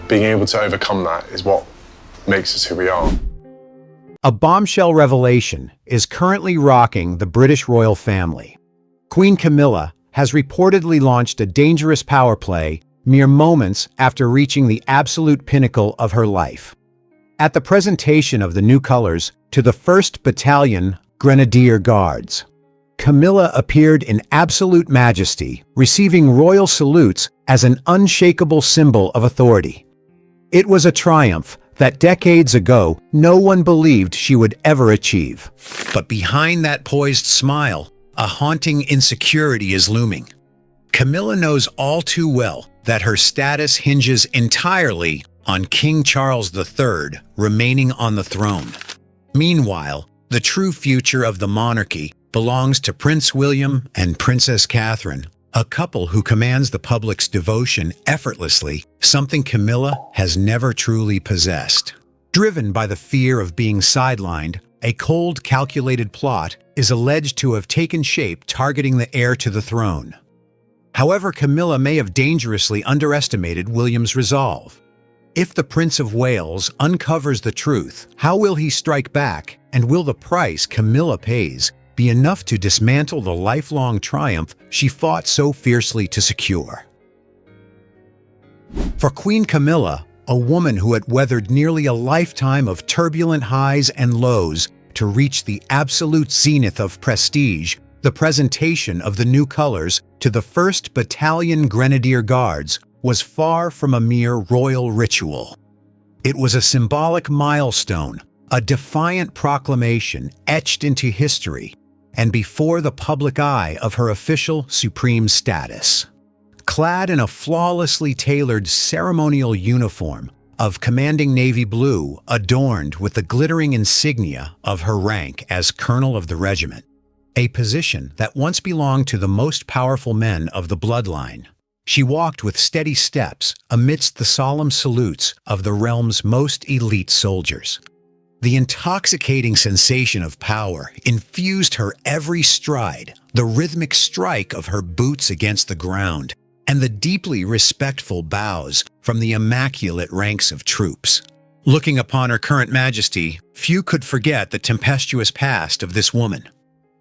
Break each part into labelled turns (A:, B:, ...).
A: being able to overcome that is what makes us who we are.
B: A bombshell revelation is currently rocking the British royal family. Queen Camilla has reportedly launched a dangerous power play mere moments after reaching the absolute pinnacle of her life. At the presentation of the new colors to the 1st Battalion Grenadier Guards, Camilla appeared in absolute majesty, receiving royal salutes as an unshakable symbol of authority. It was a triumph that decades ago no one believed she would ever achieve. But behind that poised smile, a haunting insecurity is looming. Camilla knows all too well that her status hinges entirely on King Charles III remaining on the throne. Meanwhile, the true future of the monarchy belongs to Prince William and Princess Catherine, a couple who commands the public's devotion effortlessly, something Camilla has never truly possessed. Driven by the fear of being sidelined, a cold, calculated plot is alleged to have taken shape targeting the heir to the throne. However, Camilla may have dangerously underestimated William's resolve. If the Prince of Wales uncovers the truth, how will he strike back, and will the price Camilla pays be enough to dismantle the lifelong triumph she fought so fiercely to secure? For Queen Camilla, a woman who had weathered nearly a lifetime of turbulent highs and lows to reach the absolute zenith of prestige, the presentation of the new colors to the 1st Battalion Grenadier Guards was far from a mere royal ritual. It was a symbolic milestone, a defiant proclamation etched into history and before the public eye of her official supreme status. Clad in a flawlessly tailored ceremonial uniform of commanding navy blue adorned with the glittering insignia of her rank as colonel of the regiment, a position that once belonged to the most powerful men of the bloodline, she walked with steady steps amidst the solemn salutes of the realm's most elite soldiers. The intoxicating sensation of power infused her every stride, the rhythmic strike of her boots against the ground, and the deeply respectful bows from the immaculate ranks of troops. Looking upon her current majesty, few could forget the tempestuous past of this woman.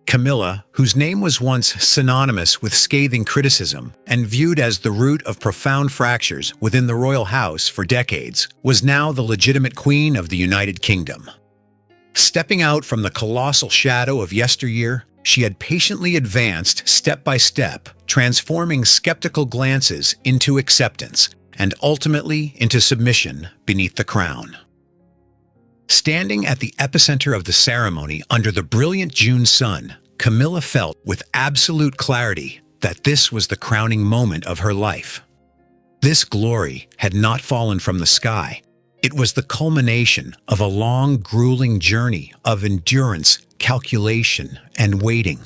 B: Camilla, whose name was once synonymous with scathing criticism and viewed as the root of profound fractures within the royal house for decades, was now the legitimate queen of the United Kingdom. Stepping out from the colossal shadow of yesteryear, she had patiently advanced step by step, transforming skeptical glances into acceptance and ultimately into submission beneath the crown. Standing at the epicenter of the ceremony under the brilliant June sun, Camilla felt with absolute clarity that this was the crowning moment of her life. This glory had not fallen from the sky. It was the culmination of a long, grueling journey of endurance, calculation, and waiting.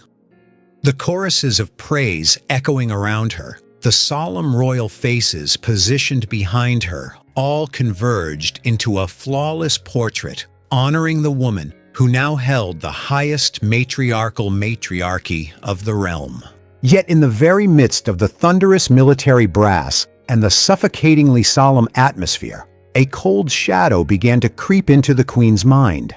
B: The choruses of praise echoing around her, the solemn royal faces positioned behind her, all converged into a flawless portrait honoring the woman who now held the highest matriarchal matriarchy of the realm. Yet in the very midst of the thunderous military brass and the suffocatingly solemn atmosphere, a cold shadow began to creep into the queen's mind.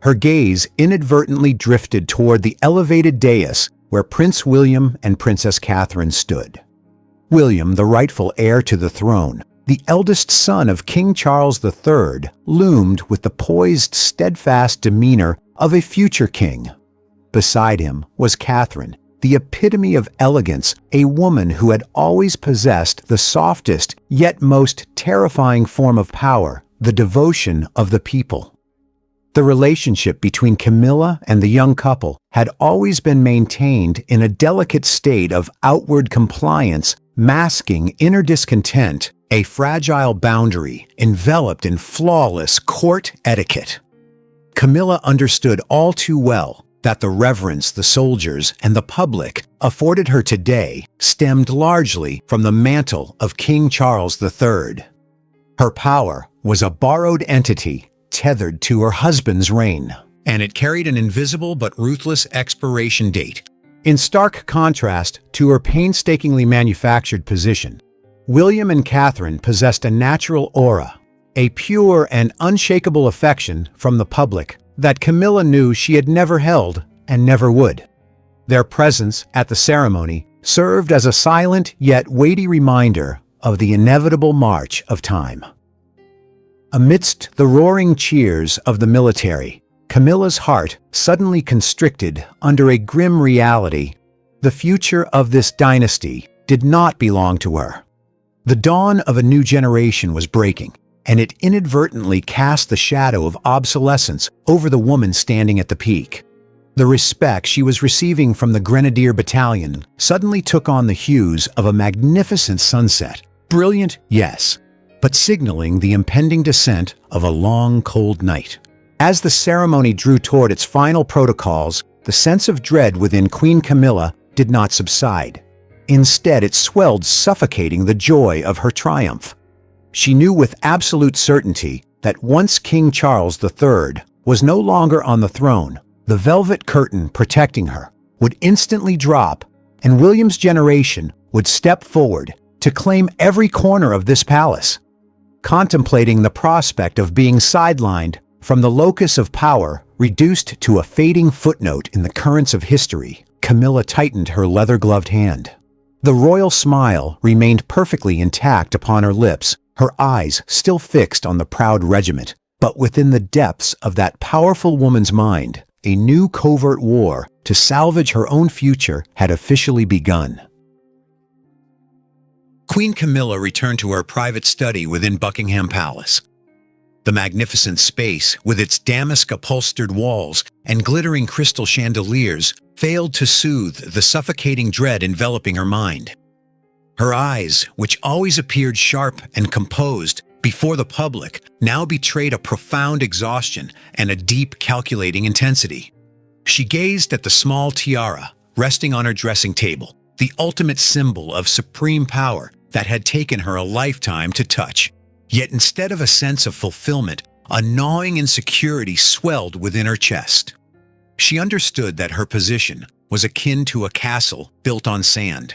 B: Her gaze inadvertently drifted toward the elevated dais where Prince William and Princess Catherine stood. William, the rightful heir to the throne, the eldest son of King Charles III, loomed with the poised, steadfast demeanor of a future king. Beside him was Catherine, the epitome of elegance, a woman who had always possessed the softest yet most terrifying form of power, the devotion of the people. The relationship between Camilla and the young couple had always been maintained in a delicate state of outward compliance, masking inner discontent, a fragile boundary enveloped in flawless court etiquette. Camilla understood all too well that the reverence the soldiers and the public afforded her today stemmed largely from the mantle of King Charles III. Her power was a borrowed entity tethered to her husband's reign, and it carried an invisible but ruthless expiration date. In stark contrast to her painstakingly manufactured position, William and Catherine possessed a natural aura, a pure and unshakable affection from the public that Camilla knew she had never held and never would. Their presence at the ceremony served as a silent yet weighty reminder of the inevitable march of time. Amidst the roaring cheers of the military, Camilla's heart suddenly constricted under a grim reality. The future of this dynasty did not belong to her. The dawn of a new generation was breaking, and it inadvertently cast the shadow of obsolescence over the woman standing at the peak. The respect she was receiving from the Grenadier Battalion suddenly took on the hues of a magnificent sunset. Brilliant, yes, but signaling the impending descent of a long, cold night. As the ceremony drew toward its final protocols, the sense of dread within Queen Camilla did not subside. Instead, it swelled, suffocating the joy of her triumph. She knew with absolute certainty that once King Charles III was no longer on the throne, the velvet curtain protecting her would instantly drop, and William's generation would step forward to claim every corner of this palace. Contemplating the prospect of being sidelined from the locus of power, reduced to a fading footnote in the currents of history, Camilla tightened her leather-gloved hand. The royal smile remained perfectly intact upon her lips, her eyes still fixed on the proud regiment. But within the depths of that powerful woman's mind, a new covert war to salvage her own future had officially begun. Queen Camilla returned to her private study within Buckingham Palace. The magnificent space, with its damask-upholstered walls and glittering crystal chandeliers, failed to soothe the suffocating dread enveloping her mind. Her eyes, which always appeared sharp and composed before the public, now betrayed a profound exhaustion and a deep, calculating intensity. She gazed at the small tiara resting on her dressing table, the ultimate symbol of supreme power that had taken her a lifetime to touch. Yet instead of a sense of fulfillment, a gnawing insecurity swelled within her chest. She understood that her position was akin to a castle built on sand.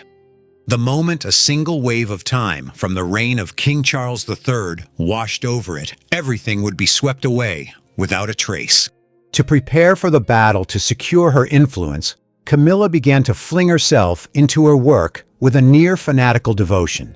B: The moment a single wave of time from the reign of King Charles III washed over it, everything would be swept away without a trace. To prepare for the battle to secure her influence, Camilla began to fling herself into her work with a near-fanatical devotion.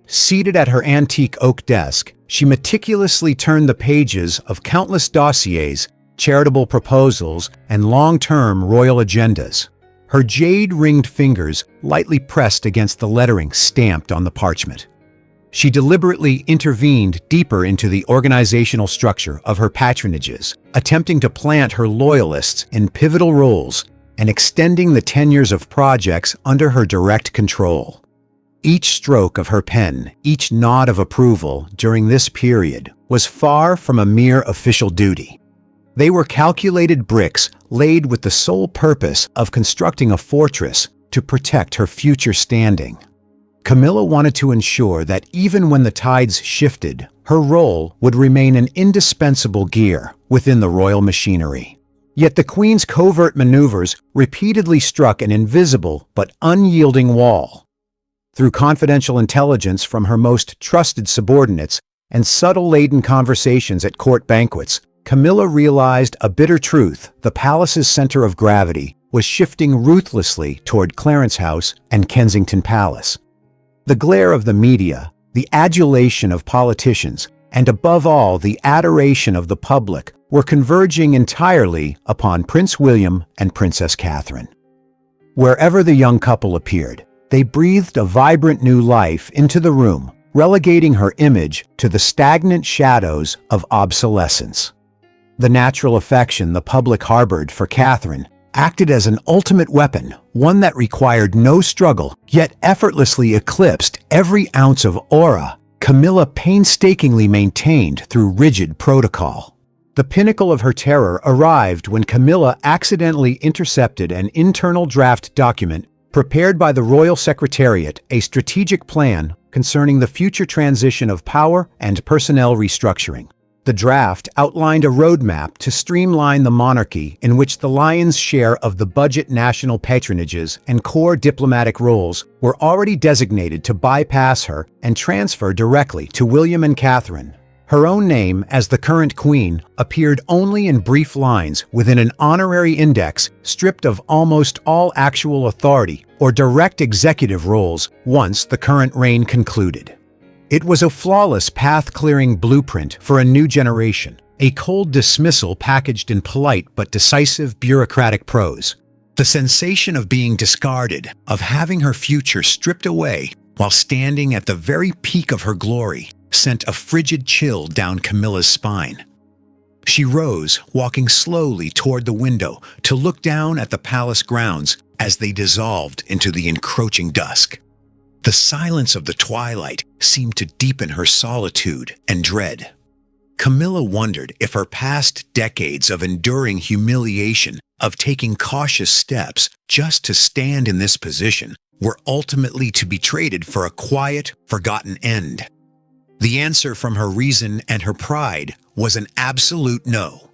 B: Seated at her antique oak desk, she meticulously turned the pages of countless dossiers, charitable proposals, and long-term royal agendas. Her jade-ringed fingers lightly pressed against the lettering stamped on the parchment. She deliberately intervened deeper into the organizational structure of her patronages, attempting to plant her loyalists in pivotal roles and extending the tenures of projects under her direct control. Each stroke of her pen, each nod of approval during this period was far from a mere official duty. They were calculated bricks laid with the sole purpose of constructing a fortress to protect her future standing. Camilla wanted to ensure that even when the tides shifted, her role would remain an indispensable gear within the royal machinery. Yet the Queen's covert maneuvers repeatedly struck an invisible but unyielding wall. Through confidential intelligence from her most trusted subordinates and subtle-laden conversations at court banquets, Camilla realized a bitter truth: the palace's center of gravity was shifting ruthlessly toward Clarence House and Kensington Palace. The glare of the media, the adulation of politicians, and above all the adoration of the public were converging entirely upon Prince William and Princess Catherine. Wherever the young couple appeared, they breathed a vibrant new life into the room, relegating her image to the stagnant shadows of obsolescence. The natural affection the public harbored for Catherine acted as an ultimate weapon, one that required no struggle, yet effortlessly eclipsed every ounce of aura Camilla painstakingly maintained through rigid protocol. The pinnacle of her terror arrived when Camilla accidentally intercepted an internal draft document prepared by the Royal Secretariat, a strategic plan concerning the future transition of power and personnel restructuring. The draft outlined a roadmap to streamline the monarchy in which the lion's share of the budget national patronages and core diplomatic roles were already designated to bypass her and transfer directly to William and Catherine. Her own name as the current queen appeared only in brief lines within an honorary index stripped of almost all actual authority or direct executive roles once the current reign concluded. It was a flawless path-clearing blueprint for a new generation, a cold dismissal packaged in polite but decisive bureaucratic prose. The sensation of being discarded, of having her future stripped away while standing at the very peak of her glory, sent a frigid chill down Camilla's spine. She rose, walking slowly toward the window to look down at the palace grounds as they dissolved into the encroaching dusk. The silence of the twilight seemed to deepen her solitude and dread. Camilla wondered if her past decades of enduring humiliation, of taking cautious steps just to stand in this position, were ultimately to be traded for a quiet, forgotten end. The answer from her reason and her pride was an absolute no.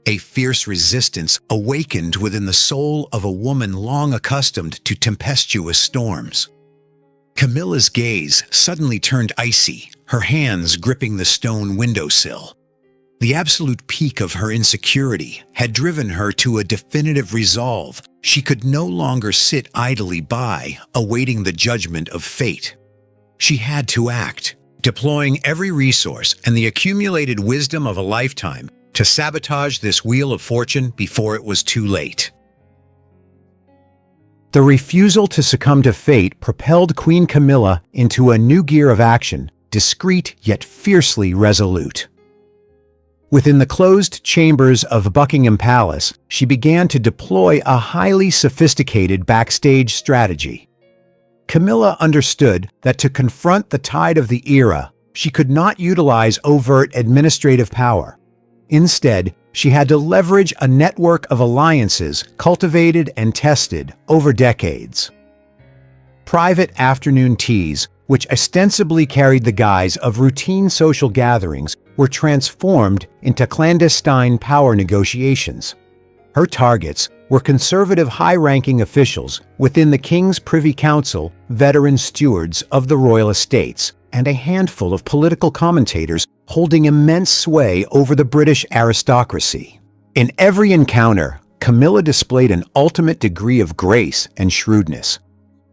B: A fierce resistance awakened within the soul of a woman long accustomed to tempestuous storms. Camilla's gaze suddenly turned icy, her hands gripping the stone windowsill. The absolute peak of her insecurity had driven her to a definitive resolve. She could no longer sit idly by, awaiting the judgment of fate. She had to act, deploying every resource and the accumulated wisdom of a lifetime to sabotage this wheel of fortune before it was too late. The refusal to succumb to fate propelled Queen Camilla into a new gear of action, discreet yet fiercely resolute. Within the closed chambers of Buckingham Palace, she began to deploy a highly sophisticated backstage strategy. Camilla understood that to confront the tide of the era, she could not utilize overt administrative power. Instead, she had to leverage a network of alliances cultivated and tested over decades. Private afternoon teas, which ostensibly carried the guise of routine social gatherings, were transformed into clandestine power negotiations. Her targets were conservative high-ranking officials within the King's Privy Council, veteran stewards of the royal estates, and a handful of political commentators holding immense sway over the British aristocracy. In every encounter, Camilla displayed an ultimate degree of grace and shrewdness.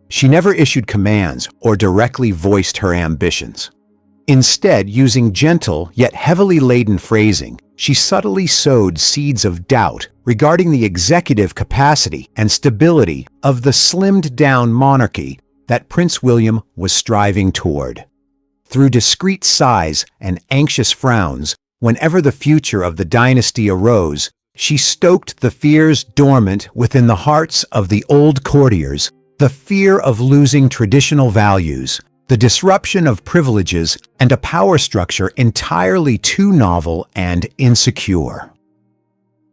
B: She never issued commands or directly voiced her ambitions. Instead, using gentle yet heavily laden phrasing, she subtly sowed seeds of doubt regarding the executive capacity and stability of the slimmed-down monarchy that Prince William was striving toward. Through discreet sighs and anxious frowns, whenever the future of the dynasty arose, she stoked the fears dormant within the hearts of the old courtiers, the fear of losing traditional values, the disruption of privileges, and a power structure entirely too novel and insecure.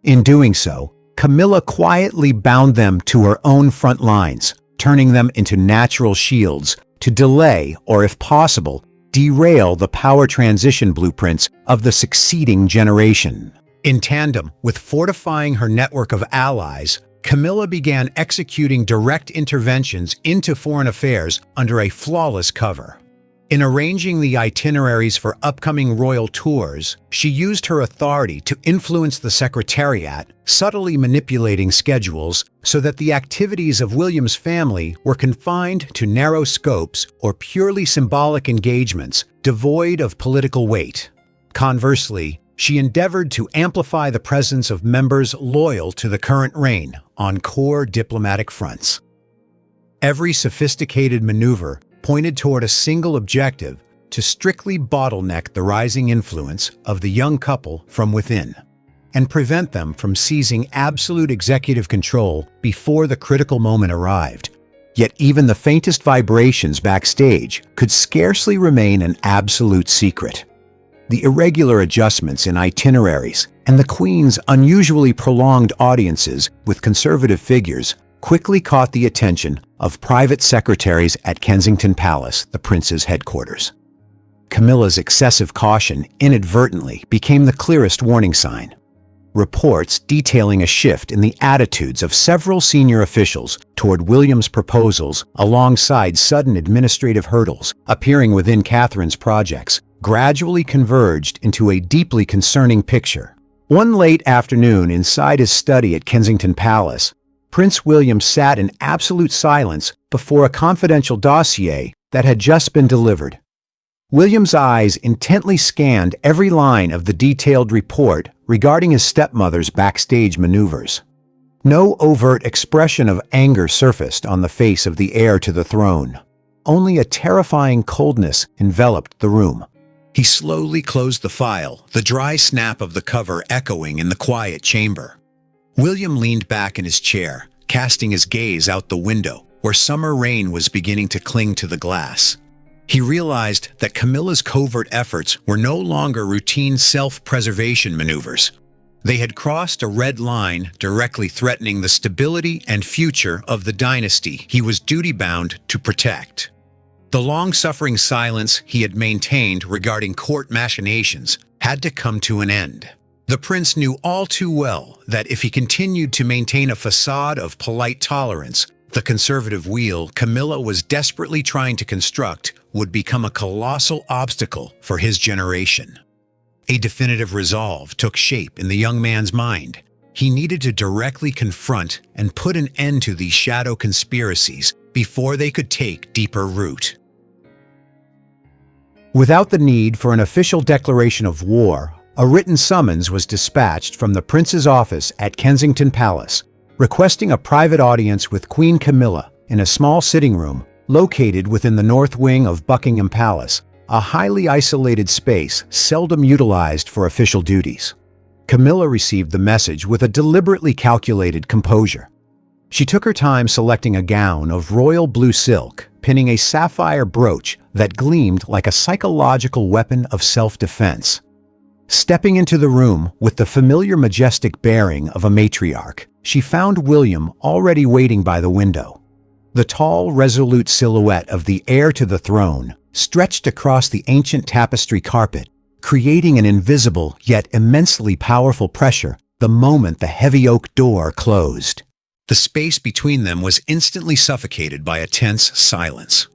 B: In doing so, Camilla quietly bound them to her own front lines, turning them into natural shields to delay, or if possible, derail the power transition blueprints of the succeeding generation. In tandem with fortifying her network of allies, Camilla began executing direct interventions into foreign affairs under a flawless cover. In arranging the itineraries for upcoming royal tours, she used her authority to influence the Secretariat, subtly manipulating schedules so that the activities of William's family were confined to narrow scopes or purely symbolic engagements devoid of political weight. Conversely, she endeavored to amplify the presence of members loyal to the current reign on core diplomatic fronts. Every sophisticated maneuver pointed toward a single objective: to strictly bottleneck the rising influence of the young couple from within, and prevent them from seizing absolute executive control before the critical moment arrived. Yet even the faintest vibrations backstage could scarcely remain an absolute secret. The irregular adjustments in itineraries and the Queen's unusually prolonged audiences with conservative figures quickly caught the attention of private secretaries at Kensington Palace, the prince's headquarters. Camilla's excessive caution inadvertently became the clearest warning sign. Reports detailing a shift in the attitudes of several senior officials toward William's proposals alongside sudden administrative hurdles appearing within Catherine's projects gradually converged into a deeply concerning picture. One late afternoon inside his study at Kensington Palace, Prince William sat in absolute silence before a confidential dossier that had just been delivered. William's eyes intently scanned every line of the detailed report regarding his stepmother's backstage maneuvers. No overt expression of anger surfaced on the face of the heir to the throne. Only a terrifying coldness enveloped the room. He slowly closed the file, the dry snap of the cover echoing in the quiet chamber. William leaned back in his chair, casting his gaze out the window, where summer rain was beginning to cling to the glass. He realized that Camilla's covert efforts were no longer routine self-preservation maneuvers. They had crossed a red line directly threatening the stability and future of the dynasty he was duty-bound to protect. The long-suffering silence he had maintained regarding court machinations had to come to an end. The prince knew all too well that if he continued to maintain a facade of polite tolerance, the conservative wheel Camilla was desperately trying to construct would become a colossal obstacle for his generation. A definitive resolve took shape in the young man's mind. He needed to directly confront and put an end to these shadow conspiracies before they could take deeper root. Without the need for an official declaration of war, a written summons was dispatched from the prince's office at Kensington Palace, requesting a private audience with Queen Camilla in a small sitting room located within the north wing of Buckingham Palace, a highly isolated space seldom utilized for official duties. Camilla received the message with a deliberately calculated composure. She took her time selecting a gown of royal blue silk, pinning a sapphire brooch that gleamed like a psychological weapon of self-defense. Stepping into the room with the familiar majestic bearing of a matriarch, she found William already waiting by the window. The tall, resolute silhouette of the heir to the throne stretched across the ancient tapestry carpet, creating an invisible yet immensely powerful pressure the moment the heavy oak door closed. The space between them was instantly suffocated by a tense silence.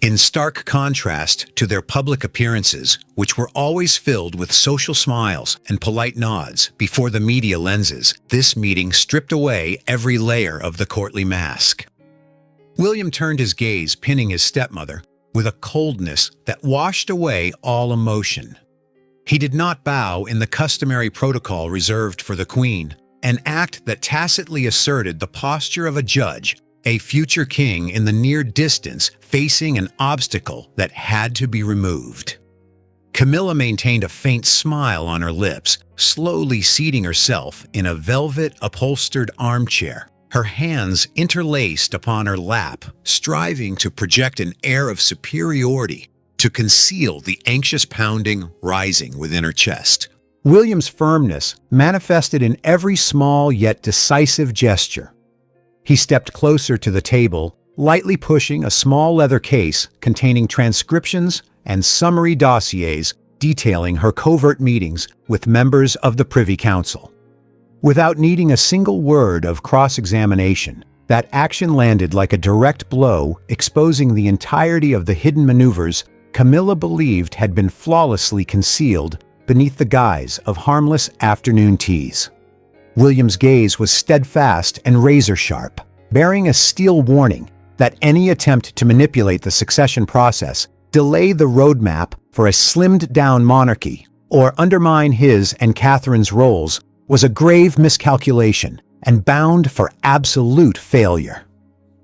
B: In stark contrast to their public appearances, which were always filled with social smiles and polite nods before the media lenses, this meeting stripped away every layer of the courtly mask. William turned his gaze, pinning his stepmother, with a coldness that washed away all emotion. He did not bow in the customary protocol reserved for the Queen, an act that tacitly asserted the posture of a judge, a future king in the near distance facing an obstacle that had to be removed. Camilla maintained a faint smile on her lips, slowly seating herself in a velvet-upholstered armchair, her hands interlaced upon her lap, striving to project an air of superiority to conceal the anxious pounding rising within her chest. William's firmness manifested in every small yet decisive gesture. He stepped closer to the table, lightly pushing a small leather case containing transcriptions and summary dossiers detailing her covert meetings with members of the Privy Council. Without needing a single word of cross-examination, that action landed like a direct blow, exposing the entirety of the hidden maneuvers Camilla believed had been flawlessly concealed beneath the guise of harmless afternoon teas. William's gaze was steadfast and razor-sharp, bearing a steel warning that any attempt to manipulate the succession process, delay the roadmap for a slimmed-down monarchy, or undermine his and Catherine's roles was a grave miscalculation and bound for absolute failure.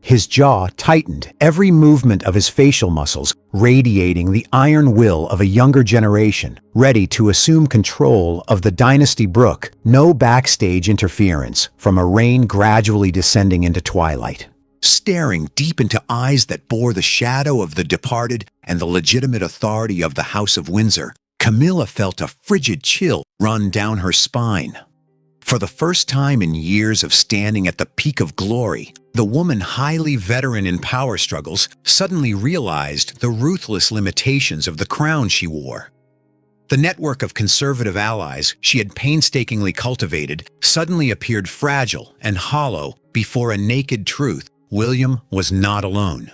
B: His jaw tightened, every movement of his facial muscles radiating the iron will of a younger generation, ready to assume control of the dynasty Brooke, no backstage interference from a reign gradually descending into twilight. Staring deep into eyes that bore the shadow of the departed and the legitimate authority of the House of Windsor, Camilla felt a frigid chill run down her spine. For the first time in years of standing at the peak of glory, the woman highly veteran in power struggles suddenly realized the ruthless limitations of the crown she wore. The network of conservative allies she had painstakingly cultivated suddenly appeared fragile and hollow before a naked truth: William was not alone.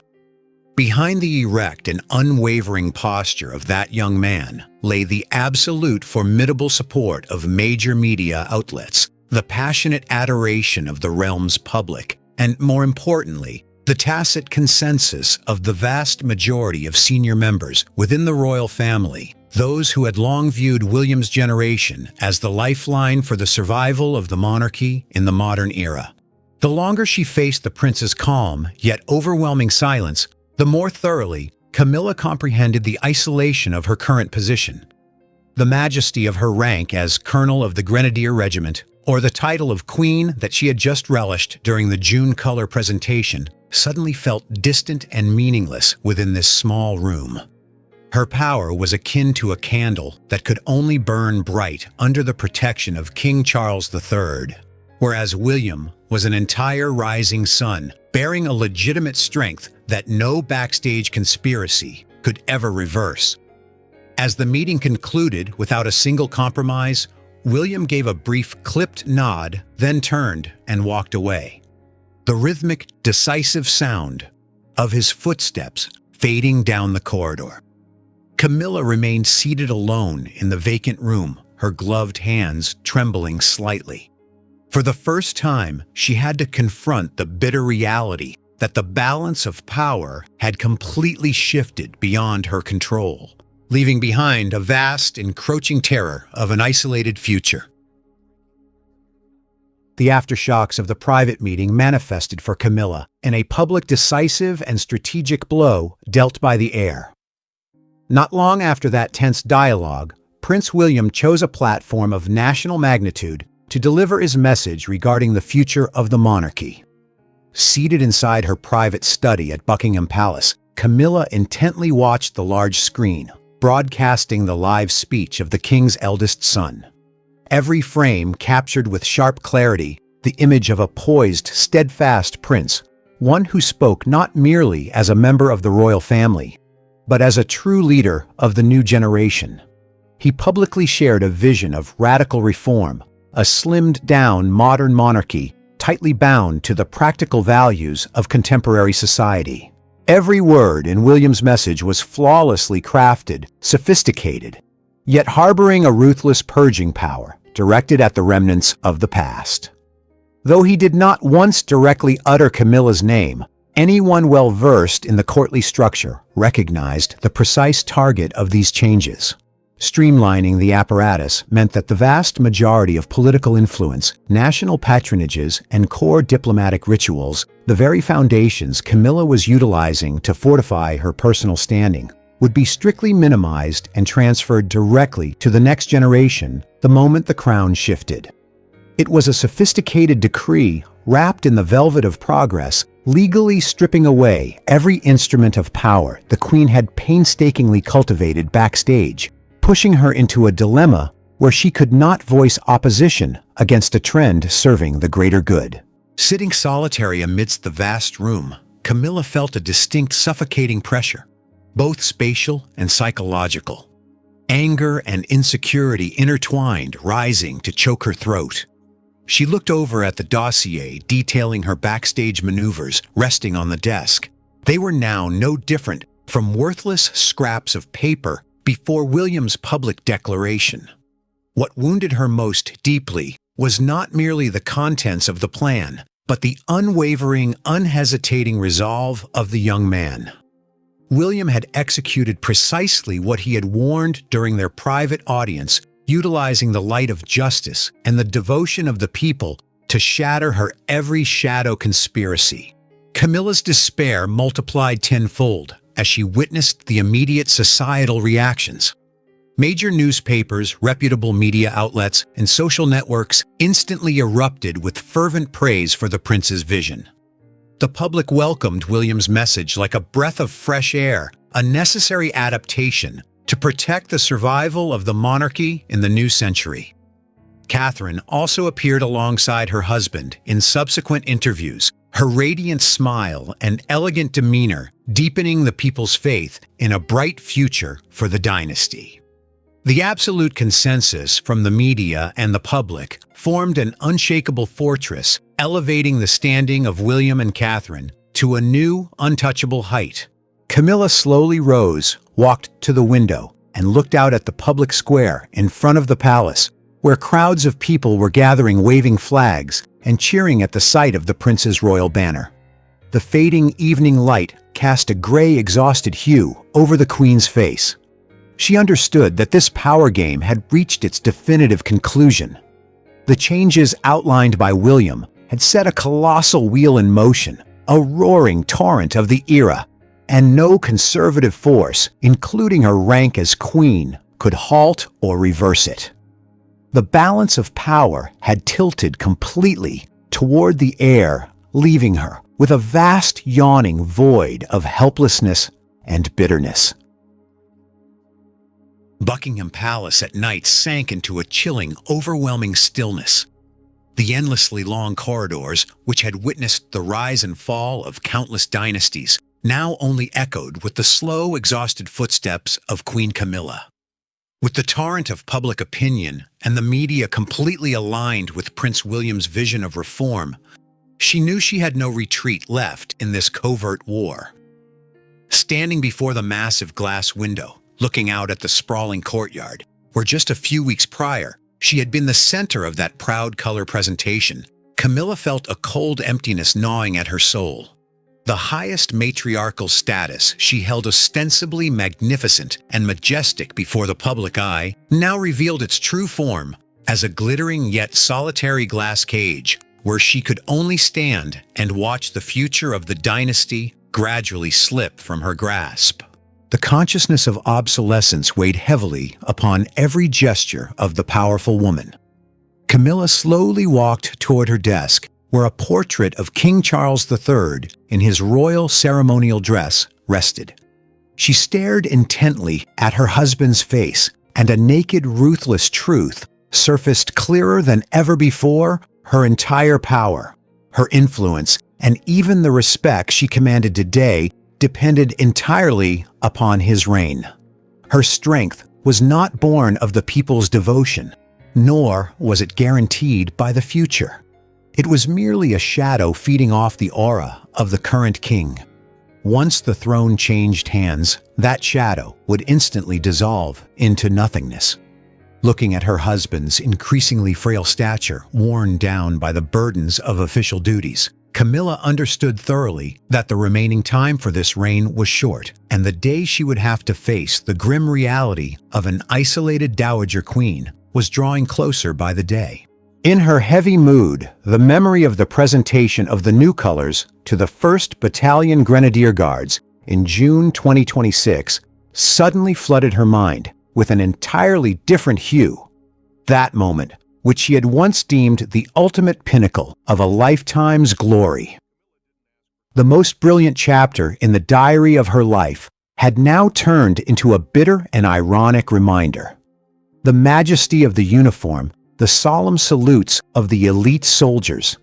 B: Behind the erect and unwavering posture of that young man lay the absolute formidable support of major media outlets, the passionate adoration of the realm's public, and, more importantly, the tacit consensus of the vast majority of senior members within the royal family, those who had long viewed William's generation as the lifeline for the survival of the monarchy in the modern era. The longer she faced the prince's calm yet overwhelming silence, the more thoroughly Camilla comprehended the isolation of her current position. The majesty of her rank as Colonel of the Grenadier Regiment, or the title of Queen that she had just relished during the June color presentation, suddenly felt distant and meaningless within this small room. Her power was akin to a candle that could only burn bright under the protection of King Charles III, whereas William was an entire rising sun, bearing a legitimate strength that no backstage conspiracy could ever reverse. As the meeting concluded without a single compromise, William gave a brief clipped nod, then turned and walked away. The rhythmic, decisive sound of his footsteps fading down the corridor. Camilla remained seated alone in the vacant room, her gloved hands trembling slightly. For the first time, she had to confront the bitter reality that the balance of power had completely shifted beyond her control, leaving behind a vast, encroaching terror of an isolated future. The aftershocks of the private meeting manifested for Camilla in a public, decisive, and strategic blow dealt by the heir. Not long after that tense dialogue, Prince William chose a platform of national magnitude to deliver his message regarding the future of the monarchy. Seated inside her private study at Buckingham Palace, Camilla intently watched the large screen, broadcasting the live speech of the king's eldest son. Every frame captured with sharp clarity the image of a poised, steadfast prince, one who spoke not merely as a member of the royal family, but as a true leader of the new generation. He publicly shared a vision of radical reform, a slimmed-down modern monarchy tightly bound to the practical values of contemporary society. Every word in William's message was flawlessly crafted, sophisticated, yet harboring a ruthless purging power directed at the remnants of the past. Though he did not once directly utter Camilla's name, anyone well-versed in the courtly structure recognized the precise target of these changes. Streamlining the apparatus meant that the vast majority of political influence, national patronages, and core diplomatic rituals, the very foundations Camilla was utilizing to fortify her personal standing, would be strictly minimized and transferred directly to the next generation the moment the crown shifted. It was a sophisticated decree wrapped in the velvet of progress, legally stripping away every instrument of power the Queen had painstakingly cultivated backstage, pushing her into a dilemma where she could not voice opposition against a trend serving the greater good. Sitting solitary amidst the vast room, Camilla felt a distinct suffocating pressure, both spatial and psychological. Anger and insecurity intertwined, rising to choke her throat. She looked over at the dossier detailing her backstage maneuvers resting on the desk. They were now no different from worthless scraps of paper before William's public declaration. What wounded her most deeply was not merely the contents of the plan, but the unwavering, unhesitating resolve of the young man. William had executed precisely what he had warned during their private audience, utilizing the light of justice and the devotion of the people to shatter her every shadow conspiracy. Camilla's despair multiplied tenfold as she witnessed the immediate societal reactions. Major newspapers, reputable media outlets, and social networks instantly erupted with fervent praise for the prince's vision. The public welcomed William's message like a breath of fresh air, a necessary adaptation to protect the survival of the monarchy in the new century. Catherine also appeared alongside her husband in subsequent interviews, her radiant smile and elegant demeanor deepening the people's faith in a bright future for the dynasty. The absolute consensus from the media and the public formed an unshakable fortress, elevating the standing of William and Catherine to a new, untouchable height. Camilla slowly rose, walked to the window, and looked out at the public square in front of the palace, where crowds of people were gathering, waving flags and cheering at the sight of the prince's royal banner. The fading evening light cast a gray, exhausted hue over the queen's face. She understood that this power game had reached its definitive conclusion. The changes outlined by William had set a colossal wheel in motion, a roaring torrent of the era, and no conservative force, including her rank as queen, could halt or reverse it. The balance of power had tilted completely toward the heir, leaving her with a vast yawning void of helplessness and bitterness. Buckingham Palace at night sank into a chilling, overwhelming stillness. The endlessly long corridors, which had witnessed the rise and fall of countless dynasties, now only echoed with the slow, exhausted footsteps of Queen Camilla. With the torrent of public opinion and the media completely aligned with Prince William's vision of reform, she knew she had no retreat left in this covert war. Standing before the massive glass window, looking out at the sprawling courtyard, where just a few weeks prior she had been the center of that proud color presentation, Camilla felt a cold emptiness gnawing at her soul. The highest matriarchal status she held ostensibly magnificent and majestic before the public eye now revealed its true form as a glittering yet solitary glass cage where she could only stand and watch the future of the dynasty gradually slip from her grasp. The consciousness of obsolescence weighed heavily upon every gesture of the powerful woman. Camilla slowly walked toward her desk, where a portrait of King Charles III in his royal ceremonial dress rested. She stared intently at her husband's face, and a naked, ruthless truth surfaced clearer than ever before: her entire power, her influence, and even the respect she commanded today depended entirely upon his reign. Her strength was not born of the people's devotion, nor was it guaranteed by the future. It was merely a shadow feeding off the aura of the current king. Once the throne changed hands, that shadow would instantly dissolve into nothingness. Looking at her husband's increasingly frail stature, worn down by the burdens of official duties, Camilla understood thoroughly that the remaining time for this reign was short, and the day she would have to face the grim reality of an isolated dowager queen was drawing closer by the day. In her heavy mood, the memory of the presentation of the new colors to the 1st Battalion Grenadier Guards in June 2026 suddenly flooded her mind with an entirely different hue. That moment, which she had once deemed the ultimate pinnacle of a lifetime's glory. The most brilliant chapter in the diary of her life had now turned into a bitter and ironic reminder. The majesty of the uniform, the solemn salutes of the elite soldiers,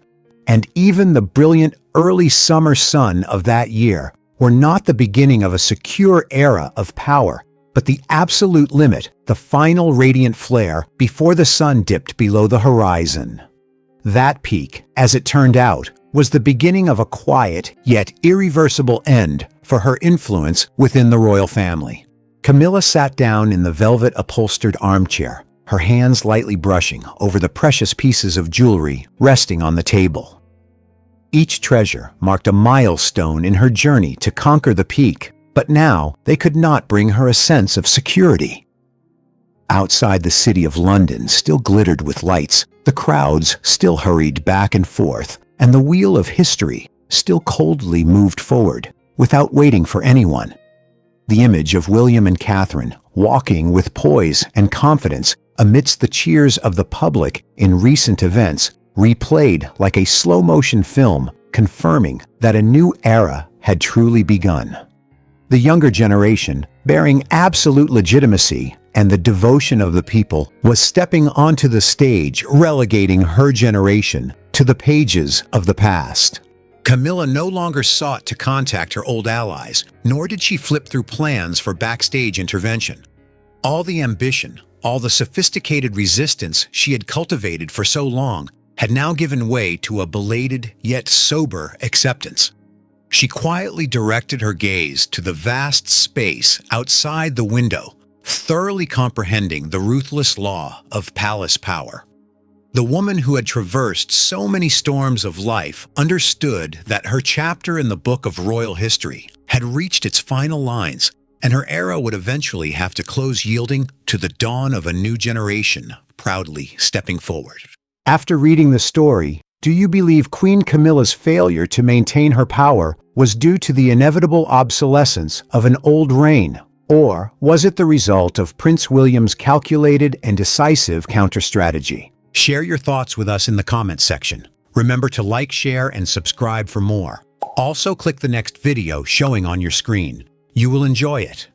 B: and even the brilliant early summer sun of that year were not the beginning of a secure era of power, but the absolute limit, the final radiant flare before the sun dipped below the horizon. That peak, as it turned out, was the beginning of a quiet yet irreversible end for her influence within the royal family. Camilla sat down in the velvet-upholstered armchair, her hands lightly brushing over the precious pieces of jewelry resting on the table. Each treasure marked a milestone in her journey to conquer the peak, but now they could not bring her a sense of security. Outside the city of London still glittered with lights, the crowds still hurried back and forth, and the wheel of history still coldly moved forward, without waiting for anyone. The image of William and Catherine, walking with poise and confidence amidst the cheers of the public in recent events, replayed like a slow-motion film, confirming that a new era had truly begun. The younger generation, bearing absolute legitimacy, and the devotion of the people was stepping onto the stage, relegating her generation to the pages of the past. Camilla no longer sought to contact her old allies, nor did she flip through plans for backstage intervention. All the ambition, all the sophisticated resistance she had cultivated for so long had now given way to a belated yet sober acceptance. She quietly directed her gaze to the vast space outside the window, thoroughly comprehending the ruthless law of palace power. The woman who had traversed so many storms of life understood that her chapter in the book of royal history had reached its final lines, and her era would eventually have to close, yielding to the dawn of a new generation proudly stepping forward. After reading the story, do you believe Queen Camilla's failure to maintain her power was due to the inevitable obsolescence of an old reign, or was it the result of Prince William's calculated and decisive counter-strategy? Share your thoughts with us in the comments section. Remember to like, share, and subscribe for more. Also, click the next video showing on your screen. You will enjoy it.